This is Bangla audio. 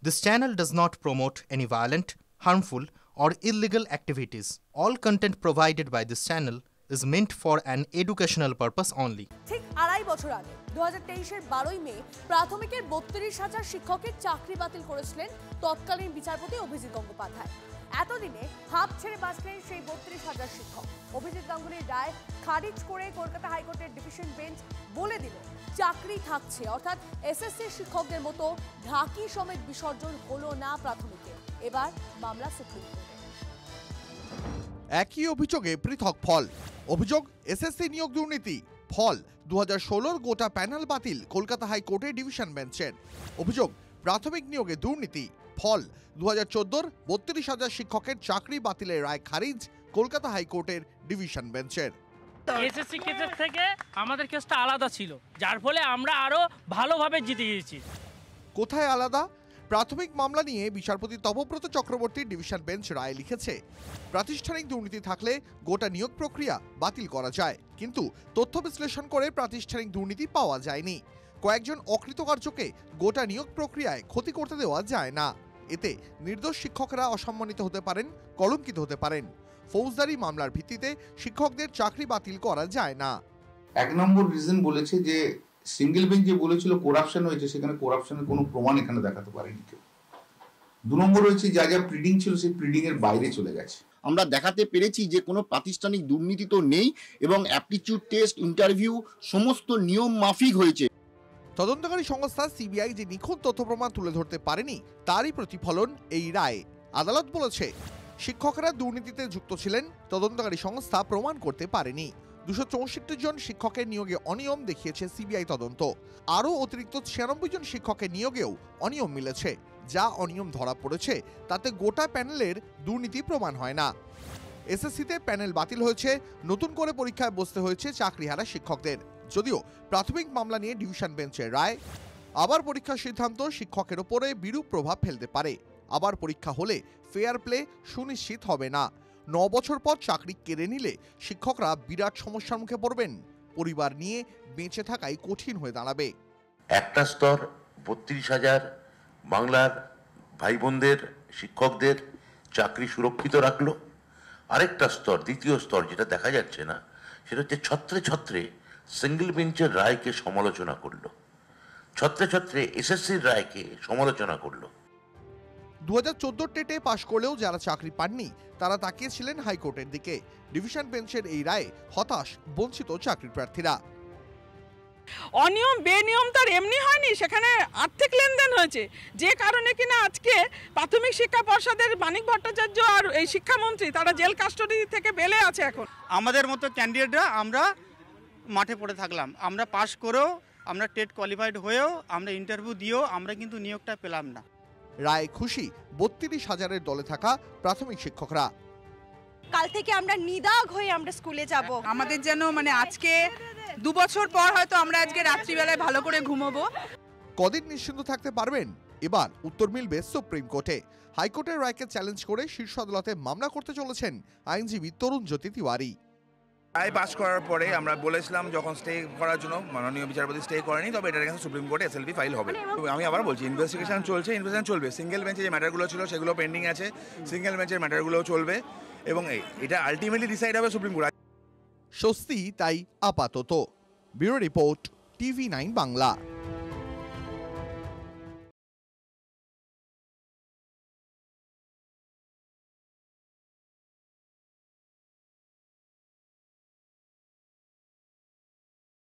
This channel does not promote any violent, harmful, or illegal activities. All content provided by this channel is meant for an educational purpose only. ঠিক আড়াই বছর আগে 2023-এর 12ই মে প্রাথমিকের 32,000 শিক্ষকের চাকরি বাতিল করেছিলেন তৎকালীন বিচারপতি অভিজিৎ গঙ্গোপাধ্যায়। এতদিনে হাঁপ ছেড়ে বাঁচলেন সেই 32,000 শিক্ষক। অভিজিৎ গাঙ্গুলির রায় খারিজ করে কলকাতা হাইকোর্টের ডিভিশন বেঞ্চ বলে দিল চাকরি থাকছে, অর্থাৎ এসএসসি শিক্ষকদের মতো ঢাকি সমেত বিসর্জন হলো না প্রাথমিকে। এবার মামলা সুপ্রিম কোর্টে। একই অভিযোগে পৃথক ফল। অভিযোগ এসএসসি নিয়োগ দুর্নীতি, ফল 2016-র গোটা প্যানেল বাতিল কলকাতা হাইকোর্টের ডিভিশন বেঞ্চের। অভিযোগ প্রাথমিক নিয়োগে দুর্নীতি, ফল 2014-র 32,000 শিক্ষকের চাকরি বাতিলের রায় খারিজ কলকাতা হাইকোর্টের ডিভিশন বেঞ্চের। এসএসসি কেসের থেকে আমাদের কেসটা আলাদা ছিল, যার ফলে আমরা আরো ভালোভাবে জিতে গিয়েছি। কোথায় আলাদা? প্রাথমিক মামলা নিয়ে বিচারপতি তপব্রত চক্রবর্তীর ডিভিশন বেঞ্চ রায় লিখেছে, প্রাতিষ্ঠানিক দুর্নীতি থাকলে গোটা নিয়োগ প্রক্রিয়া বাতিল করা যায়, কিন্তু তথ্য বিশ্লেষণ করে প্রাতিষ্ঠানিক দুর্নীতি পাওয়া যায়নি। কয়েকজন অকৃতকার্যকে গোটা নিয়োগ প্রক্রিয়ায় ক্ষতি করতে দেওয়া যায় না। এতে নির্দোষ শিক্ষকরা অসম্মানিত হতে পারেন, কলঙ্কিত হতে পারেন। ফৌজদারি মামলার ভিত্তিতে শিক্ষকদের চাকরি বাতিল করা যায় না। এক নম্বর রিজন বলেছে যে সিঙ্গেল বেঞ্চ যে বলেছিল করাপশন হয়েছে, সেখানে করাপশনের কোনো প্রমাণ এখানে দেখাতে পারেনি কেউ। দু নম্বর হয়েছে যা যা প্রিডিং ছিল সেই প্রিডিং এর বাইরে চলে গেছে। আমরা দেখাতে পেরেছি যে কোনো প্রাতিষ্ঠানিক দুর্নীতি তো নেই এবং অ্যাপটিটিউড টেস্ট, ইন্টারভিউ সমস্ত নিয়ম মাফিক হয়েছে। তদন্তকারী সংস্থা সিবিআই যে নিখুঁত তথ্য প্রমাণ তুলে ধরতে পারেনি, তারই প্রতিফলন এই রায়। আদালত বলেছে শিক্ষকরা দুর্নীতিতে যুক্ত ছিলেন, তদন্তকারী সংস্থা প্রমাণ করতে পারেনি। 264 জন শিক্ষকের নিয়োগে অনিয়ম দেখিয়েছে সিবিআই তদন্ত। আরও অতিরিক্ত 96 জন শিক্ষকের নিয়োগেও অনিয়ম মিলেছে। যা অনিয়ম ধরা পড়েছে তাতে গোটা প্যানেলের দুর্নীতি প্রমাণ হয় না। এসএসসিতে প্যানেল বাতিল হয়েছে, নতুন করে পরীক্ষায় বসতে হয়েছে চাকরিহারা শিক্ষকদের। যদিও প্রাথমিক মামলা নিয়ে ডিভিশন বেঞ্চের রায়, আবার পরীক্ষার সিদ্ধান্ত শিক্ষকের ওপরে বিরূপ প্রভাব ফেলতে পারে। আবার পরীক্ষা হলে ফেয়ার প্লে সুনিশ্চিত হবে না। 9 বছর পর চাকরি কেড়ে নিলে শিক্ষকরা বিরাট সমস্যার মুখে পড়বেন। পরিবার নিয়ে বেঁচে থাকাই কঠিন হয়ে দাঁড়াবে। একটা স্তর 32,000 বাংলার ভাই বোনদের, শিক্ষকদের চাকরি সুরক্ষিত রাখলো। আরেকটা স্তর, দ্বিতীয় স্তর, যেটা দেখা যাচ্ছে না, সেটা হচ্ছে ছত্রে ছত্রে সিঙ্গেল বেঞ্চের রায়কে সমালোচনা করলো, ছত্রে ছত্রে এসএসসির রায়কে সমালোচনা করলো। 2014 টেটে পাশ করলেও যারা চাকরি পাননি তারা তাকিয়েছিলেন হাইকোর্টের দিকে। ডিভিশন বেঞ্চের এই রায়ে হতাশ বঞ্চিত চাকরি প্রার্থীরা। অনিয়ম বেনিয়ম তার এমনি হয়নি, সেখানে আর্থিক লেনদেন হয়েছে, যে কারণে কিনা আজকে প্রাথমিক শিক্ষা পর্ষদের মানিক ভট্টাচার্য আর এই শিক্ষামন্ত্রী তারা জেল কাস্টডি থেকে বেলে আছে। এখন আমাদের মতো ক্যান্ডিডেটরা আমরা মাঠে পড়ে থাকলাম। আমরা পাশ করেও, আমরা টেট কোয়ালিফাইড হয়েও, আমরা ইন্টারভিউ দিয়েও আমরা কিন্তু নিয়োগটা পেলাম না। রায় খুশি 32,000-এর দলে থাকা প্রাথমিক শিক্ষকরা। কাল থেকে আমরা নিদাগ হয়ে আমরা স্কুলে যাব। আমাদের যেন আজকে 2 বছর পর হয়তো আমরা আজকে রাত্রিবেলায় ভালো করে ঘুমোবো। কদিন নিশ্চিন্ত থাকতে পারবেন? এবার উত্তর মিলবে সুপ্রিম কোর্টে। হাইকোর্টের রায়কে চ্যালেঞ্জ করে শীর্ষ আদালতে মামলা করতে চলেছেন আইনজীবী তরুণ জ্যোতি তিওয়ারি। রায় পাস করার পরে আমরা বলেছিলাম যখন স্টে করার জন্য, মাননীয় বিচারপতি স্টে করেনি, তবে এটার কাছে সুপ্রিম কোর্টে এসএলপি ফাইল হবে। আমি আবার বলছি, ইনভেস্টিগেশন চলবে। সিঙ্গেল বেঞ্চে যে ম্যাটারগুলো ছিল সেগুলো পেন্ডিং আছে, সিঙ্গেল বেঞ্চের ম্যাটারগুলোও চলবে এবং এটা আলটিমেটলি ডিসাইড হবে সুপ্রিম কোর্ট। স্বস্তি তাই আপাতত। Bureau report, TV9 Bangla.